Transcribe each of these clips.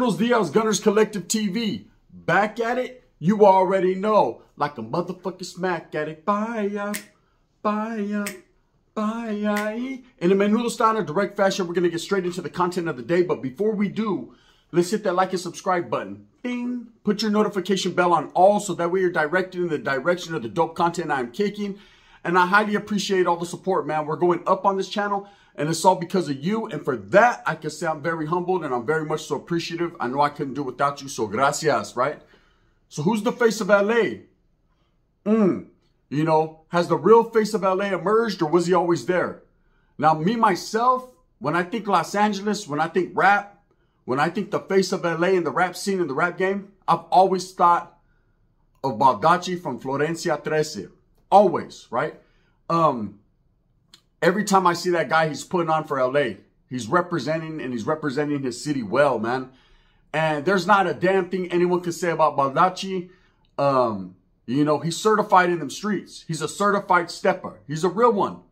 Buenos dias, Gunners Collective TV. Back at it? You already know. Like a motherfucking smack at it. Bye. In a menudo style or direct fashion, we're going to get straight into the content of the day. But before we do, let's hit that like and subscribe button. Ding. Put your notification bell on all so that way you're directed in the direction of the dope content I'm kicking. And I highly appreciate all the support, man. We're going up on this channel. And it's all because of you. And for that, I can say I'm very humbled and I'm very much so appreciative. I know I couldn't do it without you. So gracias, right? So who's the face of LA? You know, has the real face of LA emerged or was he always there? Now, me, myself, when I think Los Angeles, when I think rap, when I think the face of LA in the rap scene, in the rap game, I've always thought of Baldacci from Florencia 13. Always, right? Every time I see that guy, he's putting on for LA. He's representing and he's representing his city well, man. And there's not a damn thing anyone can say about Baldacci. You know, he's certified in them streets. He's a certified stepper. He's a real one.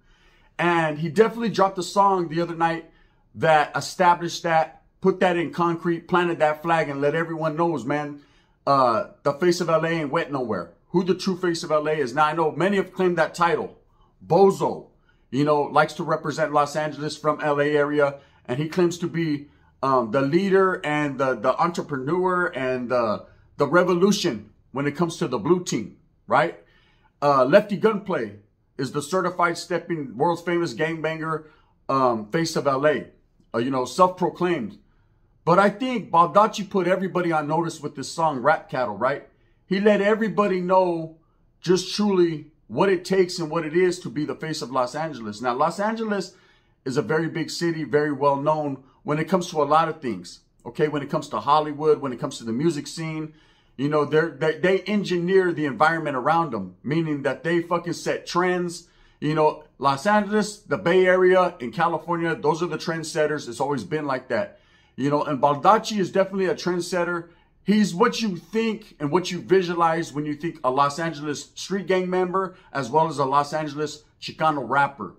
And he definitely dropped a song the other night that established that, put that in concrete, planted that flag, and let everyone knows, man, the face of LA ain't went nowhere. Who the true face of LA is. Now, I know many have claimed that title. Bozo, you know, likes to represent Los Angeles from LA area. And he claims to be the leader and the entrepreneur and the revolution when it comes to the blue team, right? Lefty Gunplay is the certified stepping, world's famous gangbanger face of LA. You know, self-proclaimed. But I think Baldacci put everybody on notice with this song, Rap Cattle, right? He let everybody know just truly what it takes and what it is to be the face of Los Angeles. Now, Los Angeles is a very big city, very well known when it comes to a lot of things. Okay, when it comes to Hollywood, when it comes to the music scene, you know, they engineer the environment around them, meaning that they fucking set trends. You know, Los Angeles, the Bay Area, in California, those are the trendsetters. It's always been like that. You know, and Baldacci is definitely a trendsetter. He's what you think and what you visualize when you think a Los Angeles street gang member, as well as a Los Angeles Chicano rapper.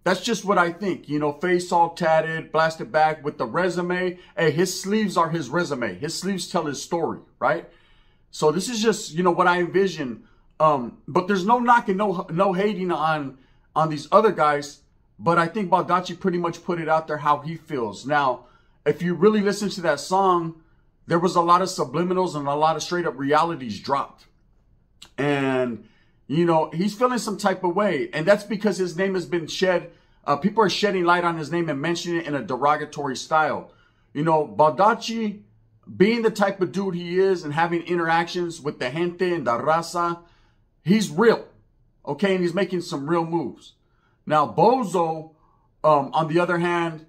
That's just what I think. You know, face all tatted, blasted back with the resume. Hey, his sleeves are his resume. His sleeves tell his story, right? So this is just, you know, what I envision. But there's no knocking, no hating on these other guys. But I think Baldacci pretty much put it out there how he feels. Now, if you really listen to that song, there was a lot of subliminals and a lot of straight up realities dropped. And, you know, he's feeling some type of way. And that's because his name has been shed. People are shedding light on his name and mentioning it in a derogatory style. You know, Baldacci, being the type of dude he is and having interactions with the gente and the raza, he's real. Okay, and he's making some real moves. Now, Bozo, on the other hand,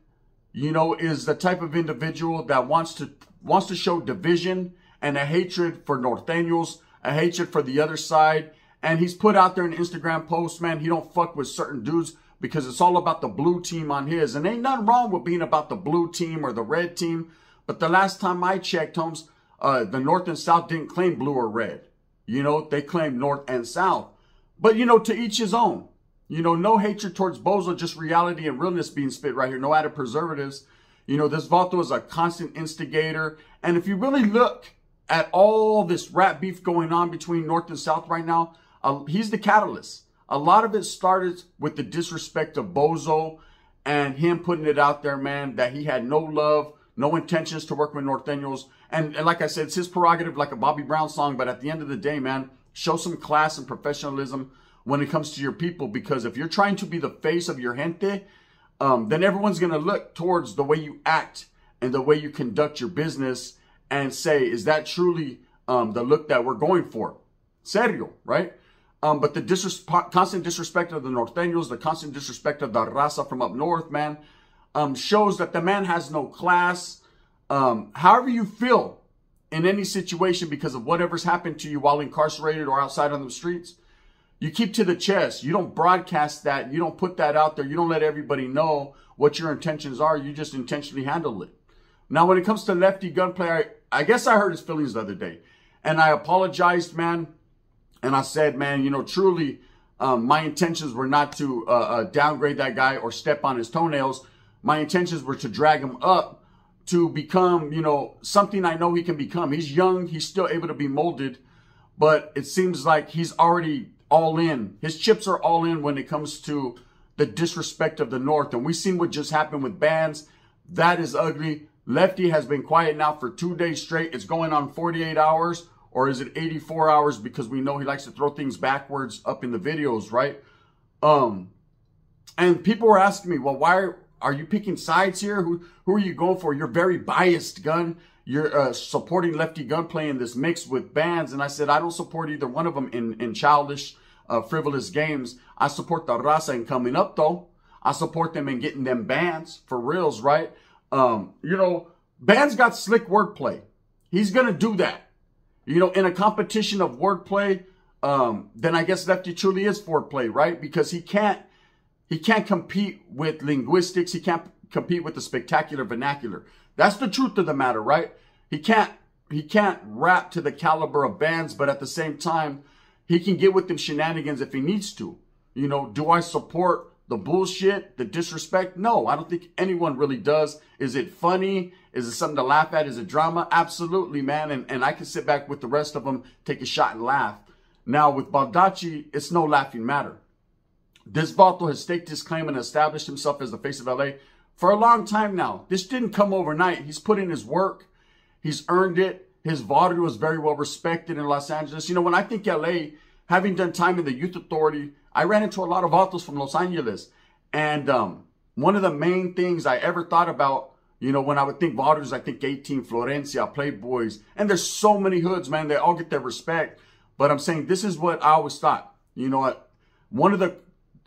you know, is the type of individual that wants to show division and a hatred for Norteños, a hatred for the other side. And he's put out there an Instagram post, man, he don't fuck with certain dudes because it's all about the blue team on his. And ain't nothing wrong with being about the blue team or the red team. But the last time I checked, Holmes, the North and South didn't claim blue or red. You know, they claimed North and South. But, you know, to each his own. You know, no hatred towards Bozo, just reality and realness being spit right here. No added preservatives. You know, this Vato is a constant instigator. And if you really look at all this rap beef going on between North and South right now, he's the catalyst. A lot of it started with the disrespect of Bozo and him putting it out there, man, that he had no love, no intentions to work with Norteños. And like I said, it's his prerogative like a Bobby Brown song. But at the end of the day, man, show some class and professionalism when it comes to your people. Because if you're trying to be the face of your gente, then everyone's going to look towards the way you act and the way you conduct your business and say, is that truly the look that we're going for? Serio, right? But the constant disrespect of the Norteños, the constant disrespect of the raza from up north, man, shows that the man has no class. However you feel in any situation because of whatever's happened to you while incarcerated or outside on the streets, you keep to the chest. You don't broadcast that. You don't put that out there. You don't let everybody know what your intentions are. You just intentionally handle it. Now, when it comes to Lefty Gunplay, I guess I hurt his feelings the other day. And I apologized, man. And I said, man, you know, truly, my intentions were not to downgrade that guy or step on his toenails. My intentions were to drag him up to become, you know, something I know he can become. He's young. He's still able to be molded. But it seems like he's already all in. His chips are all in when it comes to the disrespect of the North. And we've seen what just happened with bands. That is ugly. Lefty has been quiet now for 2 days straight. It's going on 48 hours. Or is it 84 hours? Because we know he likes to throw things backwards up in the videos, right? And people were asking me, well, why are you picking sides here? Who are you going for? You're very biased, Gun. You're supporting lefty gunplay in this mix with bands. And I said, I don't support either one of them in childish, frivolous games. I support the raza in coming up, though. I support them in getting them bands for reals, right? You know, bands got slick wordplay. He's going to do that. You know, in a competition of wordplay, then I guess lefty truly is foreplay, right? Because he can't compete with linguistics. He can't compete with the spectacular vernacular. That's the truth of the matter, right? He can't rap to the caliber of bands, but at the same time, he can get with them shenanigans if he needs to. You know, do I support the bullshit, the disrespect? No, I don't think anyone really does. Is it funny? Is it something to laugh at? Is it drama? Absolutely, man. And I can sit back with the rest of them, take a shot and laugh. Now, with Baldacci, it's no laughing matter. This Vato has staked his claim and established himself as the face of LA for a long time now. This didn't come overnight. He's put in his work. He's earned it. His Vato was very well respected in Los Angeles. You know, when I think LA, having done time in the Youth Authority, I ran into a lot of Vatos from Los Angeles. And one of the main things I ever thought about, you know, when I would think Vatos, I think 18, Florencia, Playboys. And there's so many hoods, man. They all get their respect. But I'm saying this is what I always thought. You know what? One of the,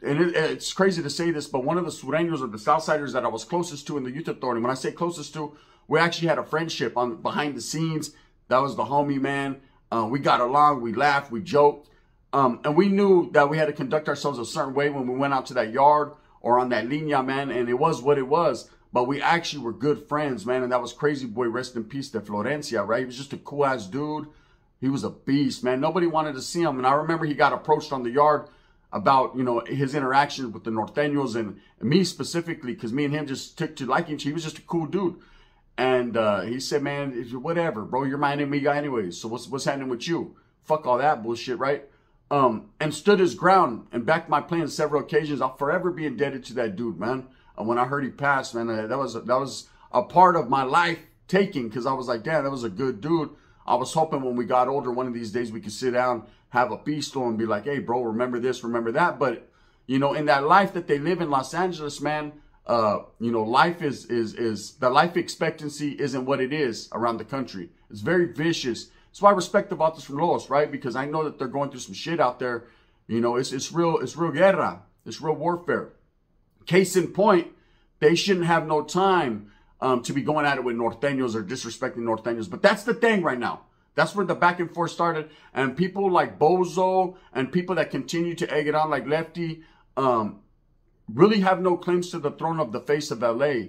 and it's crazy to say this, but one of the Sureños or the Southsiders that I was closest to in the Youth Authority, when I say closest to, we actually had a friendship on behind the scenes. That was the homie, man. We got along, we laughed, we joked. And we knew that we had to conduct ourselves a certain way when we went out to that yard or on that linea, man. And it was what it was. But we actually were good friends, man. And that was Crazy Boy, rest in peace, to Florencia, right? He was just a cool-ass dude. He was a beast, man. Nobody wanted to see him. And I remember he got approached on the yard about, you know, his interaction with the Norteños and me specifically, because me and him just took to liking each other. He was just a cool dude. And he said, man, whatever, bro. You're my enemy guy anyways. So what's happening with you? Fuck all that bullshit, right? And stood his ground and backed my play on several occasions. I'll forever be indebted to that dude, man. And when I heard he passed, man, that was a part of my life taking, because I was like, damn, that was a good dude. I was hoping when we got older, one of these days we could sit down, have a bistro and be like, hey, bro, remember this, remember that. But, you know, in that life that they live in Los Angeles, man, you know, life is the life expectancy isn't what it is around the country. It's very vicious. That's why I respect the Vatos from Los, right? Because I know that they're going through some shit out there. You know, it's real guerra. It's real warfare. Case in point, they shouldn't have no time to be going at it with Norteños or disrespecting Norteños. But that's the thing right now. That's where the back and forth started. And people like Bozo and people that continue to egg it on like Lefty really have no claims to the throne of the face of LA.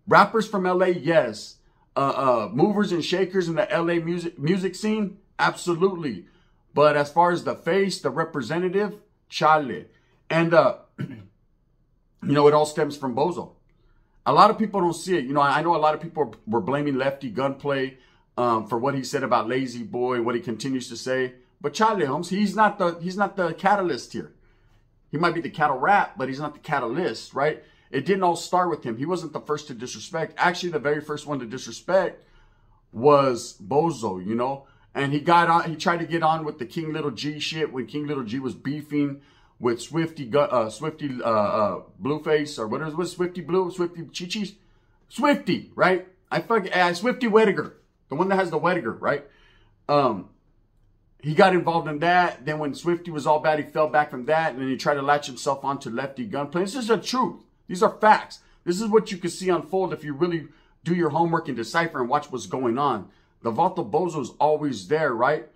Rappers from LA, yes. Movers and shakers in the LA music scene, absolutely. But as far as the face, the representative, chale. And, you know, it all stems from Bozo. A lot of people don't see it. You know, I know a lot of people were blaming Lefty Gunplay for what he said about Lazy Boy, what he continues to say. But Chale, Holmes, he's not the catalyst here. He might be the cattle rap, but he's not the catalyst, right? It didn't all start with him. He wasn't the first to disrespect. Actually, the very first one to disrespect was Bozo, you know? And he tried to get on with the King Little G shit when King Little G was beefing with Swifty Blueface, or what is it? Swifty Blue? Swifty Chichis? Swifty, right? Swifty Wediger. The one that has the Wediger, right? He got involved in that. Then when Swifty was all bad, he fell back from that. And then he tried to latch himself onto Lefty Gunplay. This is the truth. These are facts. This is what you can see unfold if you really do your homework and decipher and watch what's going on. The Vato Bozo is always there, right?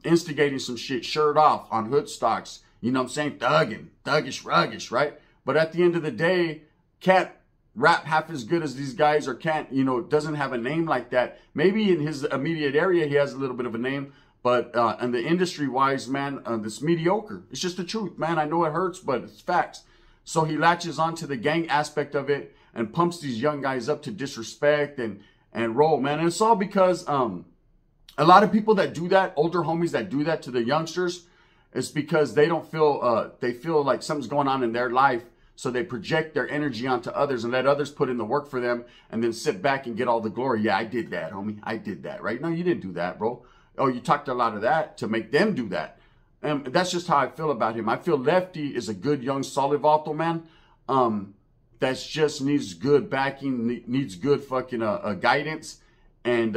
Instigating some shit, shirt off on hood stocks. You know what I'm saying? Thuggish, ruggish, right? But at the end of the day, can't rap half as good as these guys, or can't, you know, doesn't have a name like that. Maybe in his immediate area, he has a little bit of a name. But in the industry-wise, man, it's mediocre. It's just the truth, man. I know it hurts, but it's facts. So he latches onto the gang aspect of it. and pumps these young guys up to disrespect and roll, man. And it's all because a lot of people that do that, older homies that do that to the youngsters, it's because they don't feel, they feel like something's going on in their life. So they project their energy onto others and let others put in the work for them and then sit back and get all the glory. Yeah, I did that, homie. I did that, right? No, you didn't do that, bro. Oh, you talked a lot of that to make them do that. And that's just how I feel about him. I feel Lefty is a good, young, solid Vato, man. That's just needs good backing, needs good fucking guidance and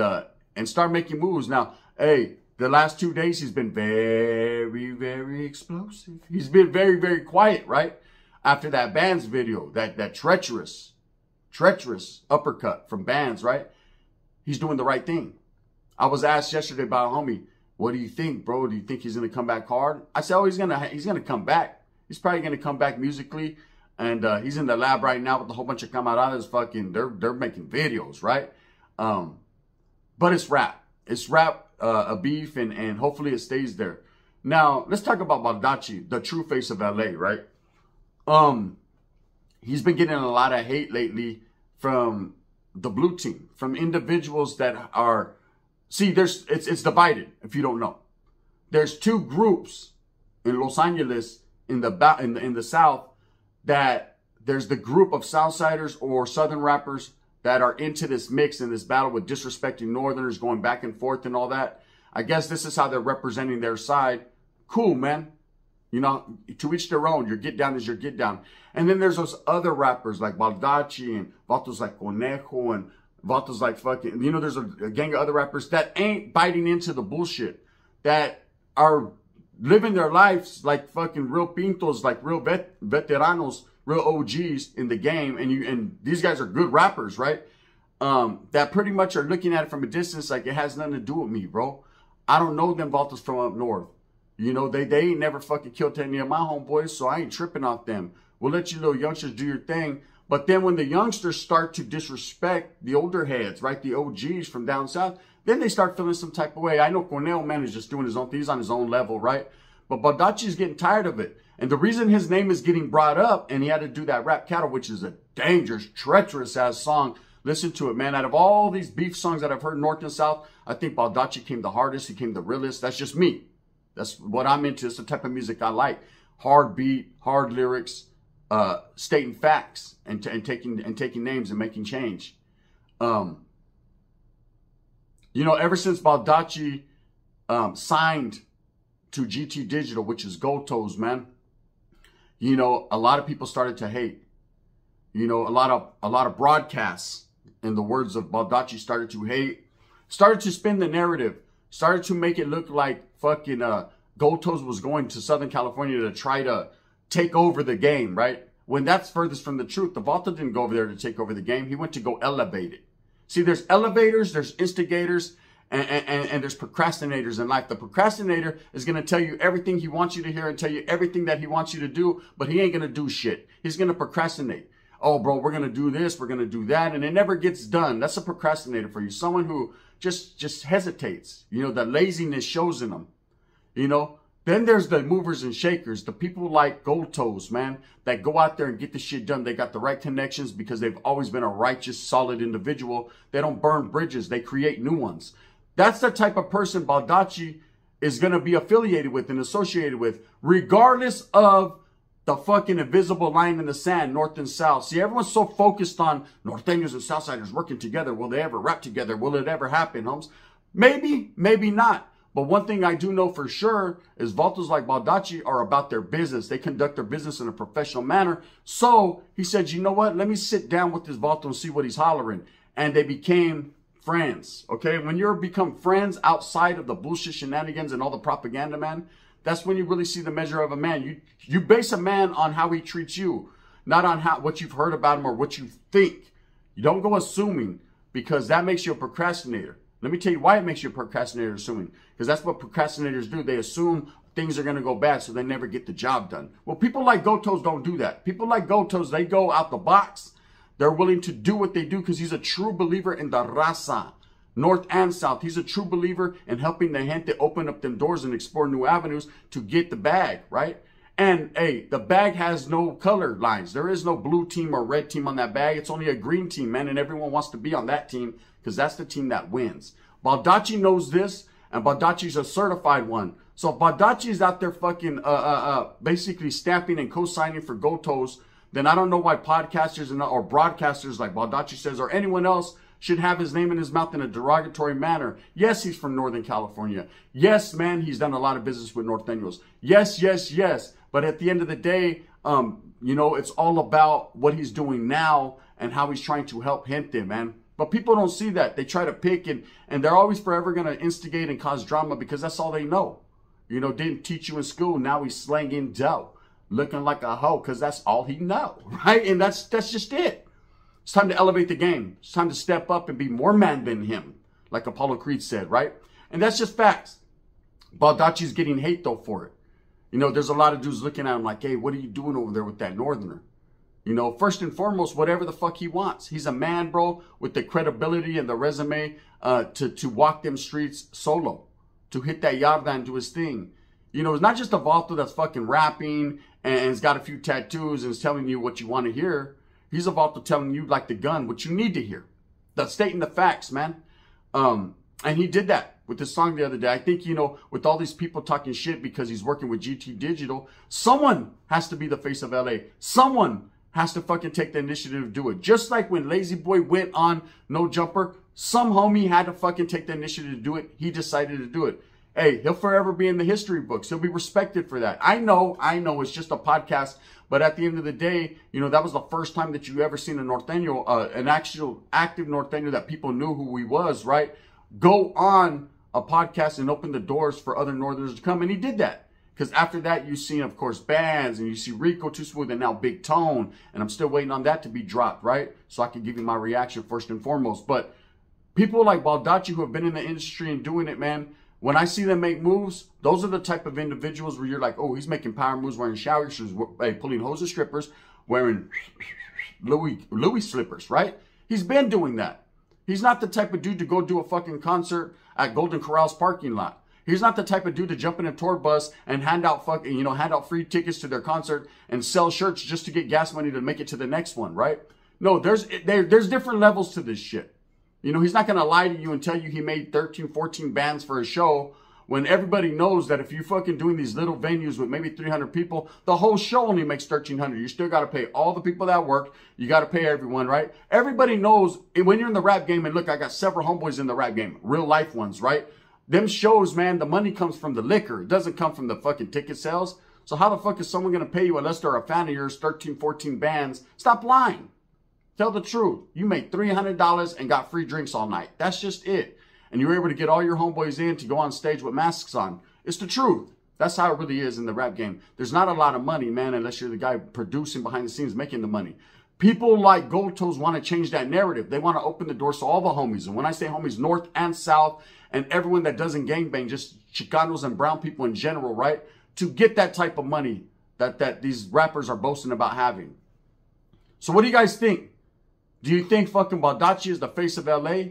start making moves. Now, hey, the last 2 days, he's been very, very explosive. He's been very, very quiet, right? After that Bands video, that treacherous uppercut from Bands, right? He's doing the right thing. I was asked yesterday by a homie, what do you think, bro? Do you think he's going to come back hard? I said, oh, he's going to come back. He's probably going to come back musically. And he's in the lab right now with a whole bunch of camaradas fucking, they're making videos, right? But it's rap. It's rap, a beef, and hopefully it stays there. Now, let's talk about Baldacci, the true face of LA, right? He's been getting a lot of hate lately from the blue team, from individuals that are, see, it's divided, if you don't know. There's two groups in Los Angeles, in the South, that there's the group of Southsiders or Southern rappers that are into this mix and this battle with disrespecting Northerners, going back and forth and all that. I guess this is how they're representing their side. Cool, man. You know, to each their own. Your get down is your get down. And then there's those other rappers like Baldacci and Vatos like Conejo and Vatos like fucking, you know, there's a gang of other rappers that ain't biting into the bullshit, that are living their lives like fucking real pintos, like real veteranos, real OGs in the game. And these guys are good rappers, right? That pretty much are looking at it from a distance like it has nothing to do with me, bro. I don't know them Vatos from up north. You know, they ain't never fucking killed any of my homeboys, so I ain't tripping off them. We'll let you little youngsters do your thing. But then when the youngsters start to disrespect the older heads, right, the OGs from down south, then they start feeling some type of way. I know Cornell, man, is just doing his own thing. He's on his own level, right? But Baldacci's getting tired of it. And the reason his name is getting brought up, and he had to do that Rap Cattle, which is a dangerous, treacherous-ass song. Listen to it, man. Out of all these beef songs that I've heard north and south, I think Baldacci came the hardest. He came the realest. That's just me. That's what I'm into. It's the type of music I like. Hard beat, hard lyrics, stating facts and taking names and making change. You know, ever since Baldacci signed to GT Digital, which is Gold Toes, man, you know, a lot of people started to hate. You know, a lot of broadcasts, in the words of Baldacci, started to hate, started to spin the narrative, started to make it look like fucking Gold Toes was going to Southern California to try to take over the game, right? When that's furthest from the truth. The Vato didn't go over there to take over the game. He went to go elevate it. See, there's elevators, there's instigators, and there's procrastinators in life. The procrastinator is going to tell you everything he wants you to hear and tell you everything that he wants you to do, but he ain't going to do shit. He's going to procrastinate. Oh, bro, we're going to do this, we're going to do that, and it never gets done. That's a procrastinator for you. Someone who just hesitates. You know, the laziness shows in them. You know, then there's the movers and shakers, the people like Gold Toes, man, that go out there and get the shit done. They got the right connections because they've always been a righteous, solid individual. They don't burn bridges. They create new ones. That's the type of person Baldacci is going to be affiliated with and associated with, regardless of the fucking invisible line in the sand, north and south. See, everyone's so focused on Norteños and Southsiders working together. Will they ever rap together? Will it ever happen, Holmes? Maybe, maybe not. But one thing I do know for sure is Vatos like Baldacci are about their business. They conduct their business in a professional manner. So he said, you know what? Let me sit down with this Vato and see what he's hollering. And they became friends. Okay? When you become friends outside of the bullshit shenanigans and all the propaganda, man, that's when you really see the measure of a man. You base a man on how he treats you, not on what you've heard about him or what you think. You don't go assuming, because that makes you a procrastinator. Let me tell you why it makes you a procrastinator, assuming. Because that's what procrastinators do. They assume things are going to go bad, so they never get the job done. Well, people like Gold Toes don't do that. People like Gold Toes, they go out the box. They're willing to do what they do because he's a true believer in the raza. North and South. He's a true believer in helping the gente open up them doors and explore new avenues to get the bag, right? And hey, the bag has no color lines. There is no blue team or red team on that bag. It's only a green team, man. And everyone wants to be on that team because that's the team that wins. Baldacci knows this, and Baldacci's a certified one. So if Baldacci is out there fucking basically stamping and co-signing for Gotos, then I don't know why podcasters or broadcasters like Baldacci says or anyone else should have his name in his mouth in a derogatory manner. Yes, he's from Northern California. Yes, man, he's done a lot of business with Norteños. Yes, yes, yes. But at the end of the day, you know, it's all about what he's doing now and how he's trying to help gente, man. But people don't see that. They try to pick and they're always forever going to instigate and cause drama because that's all they know. You know, didn't teach you in school. Now he's slanging dough, looking like a hoe because that's all he know, right? And that's just it. It's time to elevate the game. It's time to step up and be more man than him, like Apollo Creed said, right? And that's just facts. Baldacci's getting hate, though, for it. You know, there's a lot of dudes looking at him like, hey, what are you doing over there with that Northerner? You know, first and foremost, whatever the fuck he wants. He's a man, bro, with the credibility and the resume to walk them streets solo, to hit that yarda and do his thing. You know, it's not just a vato that's fucking rapping and has got a few tattoos and is telling you what you want to hear. He's a vato telling you, like the gun, what you need to hear. That's stating the facts, man. And he did that with this song the other day. I think, you know, with all these people talking shit because he's working with GT Digital, someone has to be the face of LA. Someone has to fucking take the initiative to do it. Just like when Lazy Boy went on No Jumper, some homie had to fucking take the initiative to do it. He decided to do it. Hey, he'll forever be in the history books. He'll be respected for that. I know, it's just a podcast. But at the end of the day, you know, that was the first time that you ever seen a Norteño, an actual active Norteño that people knew who he was, right? Go on a podcast and open the doors for other Northerners to come. And he did that. Because after that, you've seen, of course, bands, and you see Rico, Too Smooth, and now Big Tone. And I'm still waiting on that to be dropped, right? So I can give you my reaction first and foremost. But people like Baldacci who have been in the industry and doing it, man, when I see them make moves, those are the type of individuals where you're like, oh, he's making power moves, wearing shower shoes, pulling hose of strippers, wearing Louis slippers, right? He's been doing that. He's not the type of dude to go do a fucking concert at Golden Corral's parking lot. He's not the type of dude to jump in a tour bus and hand out free tickets to their concert and sell shirts just to get gas money to make it to the next one, right? No, there's different levels to this shit. You know, he's not going to lie to you and tell you he made 13, 14 bands for a show when everybody knows that if you're fucking doing these little venues with maybe 300 people, the whole show only makes 1,300. You still got to pay all the people that work. You got to pay everyone, right? Everybody knows when you're in the rap game, and look, I got several homeboys in the rap game, real life ones, right? Them shows, man, the money comes from the liquor. It doesn't come from the fucking ticket sales. So how the fuck is someone going to pay you unless they're a fan of yours, 13, 14 bands? Stop lying. Tell the truth. You made $300 and got free drinks all night. That's just it. And you were able to get all your homeboys in to go on stage with masks on. It's the truth. That's how it really is in the rap game. There's not a lot of money, man, unless you're the guy producing behind the scenes, making the money. People like Gotos want to change that narrative. They want to open the doors to all the homies. And when I say homies, north and south, and everyone that doesn't gangbang, just Chicanos and brown people in general, right? To get that type of money that these rappers are boasting about having. So what do you guys think? Do you think fucking Baldacci is the face of LA?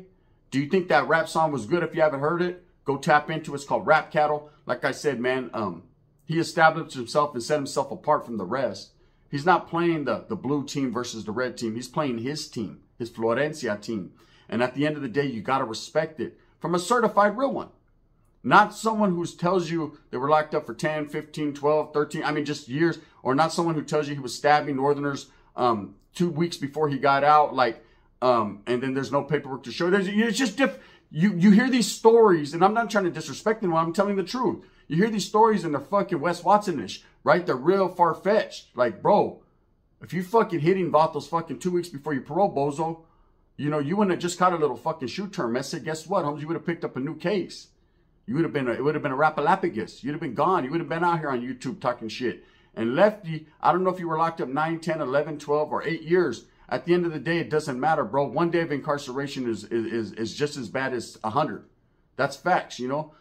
Do you think that rap song was good? If you haven't heard it, go tap into it. It's called Rap Cattle. Like I said, man, he established himself and set himself apart from the rest. He's not playing the blue team versus the red team. He's playing his team, his Florencia team. And at the end of the day, you got to respect it from a certified real one. Not someone who tells you they were locked up for 10, 15, 12, 13, I mean, just years. Or not someone who tells you he was stabbing Northerners 2 weeks before he got out, and then there's no paperwork to show. It's just different. You hear these stories, and I'm not trying to disrespect them, I'm telling the truth. You hear these stories and they're fucking Wes Watson-ish, right? They're real far-fetched. Like, bro, if you fucking hitting vatos fucking 2 weeks before you parole, bozo, you know, you wouldn't have just caught a little fucking shoe term message. Guess what, Holmes? You would have picked up a new case. You would have been, it would have been a rapalapagus. You'd have been gone. You would have been out here on YouTube talking shit. And Lefty, I don't know if you were locked up 9, 10, 11, 12, or 8 years. At the end of the day, it doesn't matter, bro. 1 day of incarceration is just as bad as 100. That's facts, you know.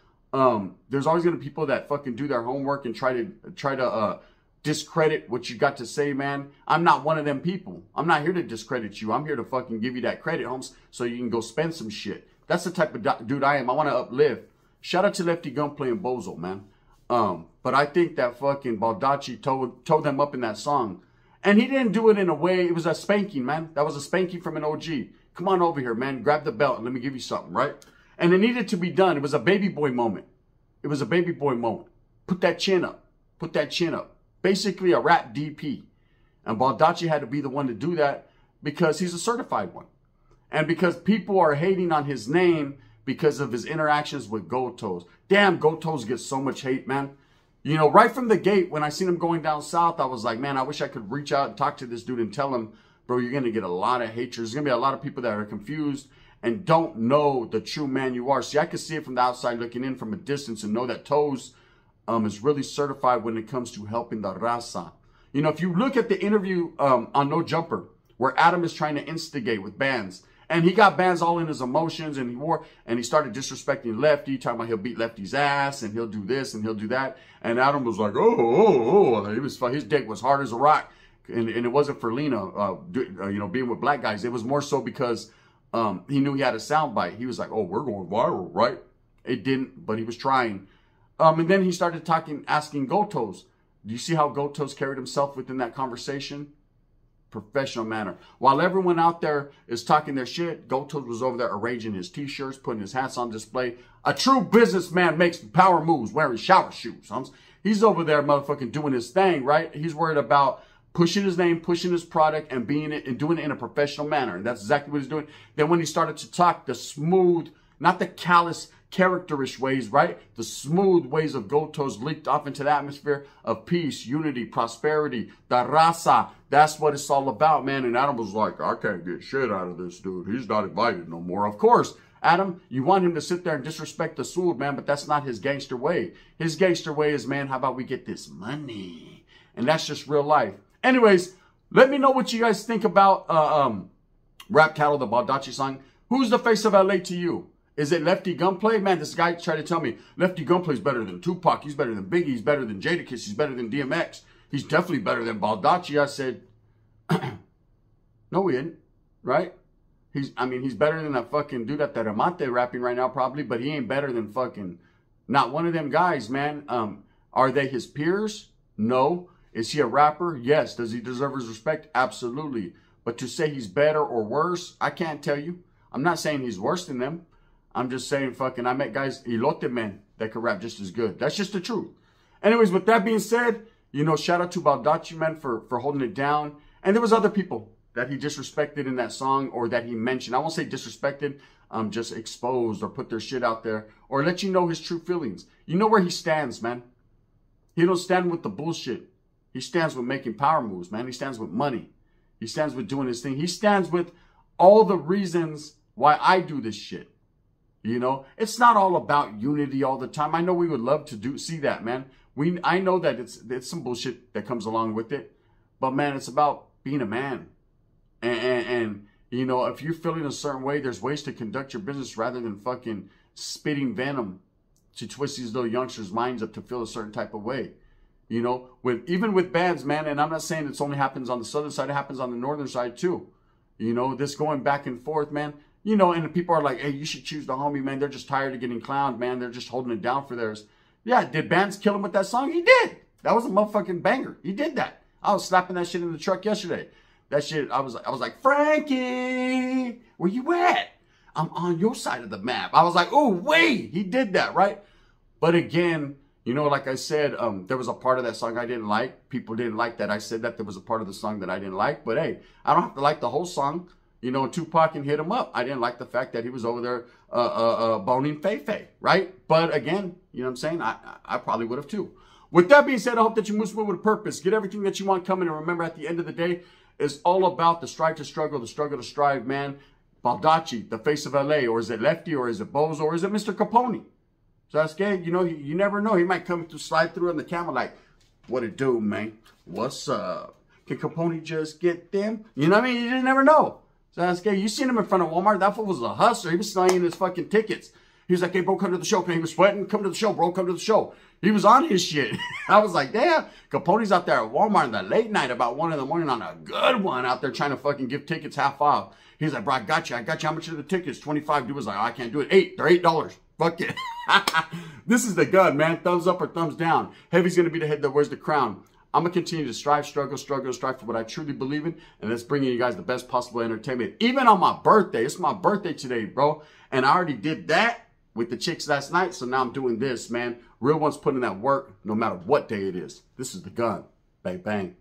There's always going to be people that fucking do their homework and try to discredit what you got to say, man. I'm not one of them people. I'm not here to discredit you. I'm here to fucking give you that credit, Holmes, so you can go spend some shit. That's the type of dude I am. I want to uplift. Shout out to Lefty Gunplay and Bozo, man. But I think that fucking Baldacci told them up in that song. And he didn't do it in a way, it was a spanking, man. That was a spanking from an OG. Come on over here, man. Grab the belt and let me give you something, right? And it needed to be done. It was a baby boy moment. It was a baby boy moment. Put that chin up. Put that chin up. Basically a rap DP. And Baldacci had to be the one to do that because he's a certified one. And because people are hating on his name because of his interactions with Gotos. Damn, Gotos gets so much hate, man. You know, right from the gate, when I seen him going down south, I was like, man, I wish I could reach out and talk to this dude and tell him, bro, you're going to get a lot of haters. There's going to be a lot of people that are confused and don't know the true man you are. See, I could see it from the outside looking in from a distance and know that Toes is really certified when it comes to helping the raza. You know, if you look at the interview on No Jumper, where Adam is trying to instigate with bands, and he got bands all in his emotions, and he started disrespecting Lefty, talking about he'll beat Lefty's ass, and he'll do this, and he'll do that. And Adam was like, his dick was hard as a rock. And it wasn't for Lena, you know, being with black guys. It was more so because he knew he had a soundbite. He was like, oh, we're going viral, right? It didn't, but he was trying. And then he started asking Gotos. Do you see how Gotos carried himself within that conversation? Professional manner. While everyone out there is talking their shit, Gotos was over there arranging his t-shirts, putting his hats on display. A true businessman makes power moves wearing shower shoes. He's over there motherfucking doing his thing, right? He's worried about pushing his name, pushing his product, and doing it in a professional manner. And that's exactly what he's doing. Then when he started to talk the smooth, not the callous, characterish ways, right? The smooth ways of Gotos leaked off into the atmosphere of peace, unity, prosperity, the raza. That's what it's all about, man. And Adam was like, I can't get shit out of this dude. He's not invited no more. Of course, Adam, you want him to sit there and disrespect the Sood, man, but that's not his gangster way. His gangster way is, man, how about we get this money? And that's just real life. Anyways, let me know what you guys think about Rap Cattle, the Baldacci song. Who's the face of LA to you? Is it Lefty Gunplay? Man, this guy tried to tell me Lefty Gunplay is better than Tupac. He's better than Biggie. He's better than Jadakiss. He's better than DMX. He's definitely better than Baldacci. I said, no, he isn't, right? He's better than that fucking dude at the Remate rapping right now probably, but he ain't better than fucking not one of them guys, man. Are they his peers? No. Is he a rapper? Yes. Does he deserve his respect? Absolutely. But to say he's better or worse, I can't tell you. I'm not saying he's worse than them. I'm just saying fucking I met guys, elote men, that could rap just as good. That's just the truth. Anyways, with that being said, you know, shout out to Baldacci, man, for holding it down. And there was other people that he disrespected in that song or that he mentioned. I won't say disrespected, just exposed or put their shit out there or let you know his true feelings. You know where he stands, man. He don't stand with the bullshit. He stands with making power moves, man. He stands with money. He stands with doing his thing. He stands with all the reasons why I do this shit. You know, it's not all about unity all the time. I know we would love to see that, man. I know that it's some bullshit that comes along with it. But, man, it's about being a man. And you know, if you're feeling a certain way, there's ways to conduct your business rather than fucking spitting venom to twist these little youngsters' minds up to feel a certain type of way. You know, even with bands, man, and I'm not saying it only happens on the southern side. It happens on the northern side, too. You know, this going back and forth, man. You know, and the people are like, hey, you should choose the homie, man. They're just tired of getting clowned, man. They're just holding it down for theirs. Yeah, did bands kill him with that song? He did. That was a motherfucking banger. He did that. I was slapping that shit in the truck yesterday. That shit, I was like, Frankie, where you at? I'm on your side of the map. I was like, oh, wait. He did that, right? But again, you know, like I said, there was a part of that song I didn't like. People didn't like that. I said that there was a part of the song that I didn't like. But, hey, I don't have to like the whole song. You know, Tupac can hit him up. I didn't like the fact that he was over there boning Feifei, right? But again, you know what I'm saying? I probably would have too. With that being said, I hope that you move with a purpose. Get everything that you want coming. And remember, at the end of the day, it's all about the strive to struggle, the struggle to strive, man. Baldacci, the face of LA. Or is it Lefty? Or is it Bozo? Or is it Mr. Capone? So that's good. You know, you never know. He might come to slide through on the camera like, what it do, man? What's up? Can Capone just get them? You know what I mean? You just never know. So that's good. You seen him in front of Walmart. That fool was a hustler. He was slinging his fucking tickets. He was like, hey, bro, come to the show. He was sweating. Come to the show, bro. Come to the show. He was on his shit. I was like, damn. Capone's out there at Walmart in the late night about 1 in the morning on a good one out there trying to fucking give tickets half off. He's like, bro, I got you. How much are the tickets? 25. Dude was like, oh, I can't do it. $8. They're $8. Fuck it. This is the gun, man. Thumbs up or thumbs down. Heavy's going to be the head that wears the crown. I'm going to continue to strive for what I truly believe in. And that's bringing you guys the best possible entertainment. Even on my birthday. It's my birthday today, bro. And I already did that with the chicks last night. So now I'm doing this, man. Real ones putting in that work no matter what day it is. This is the gun. Bang, bang.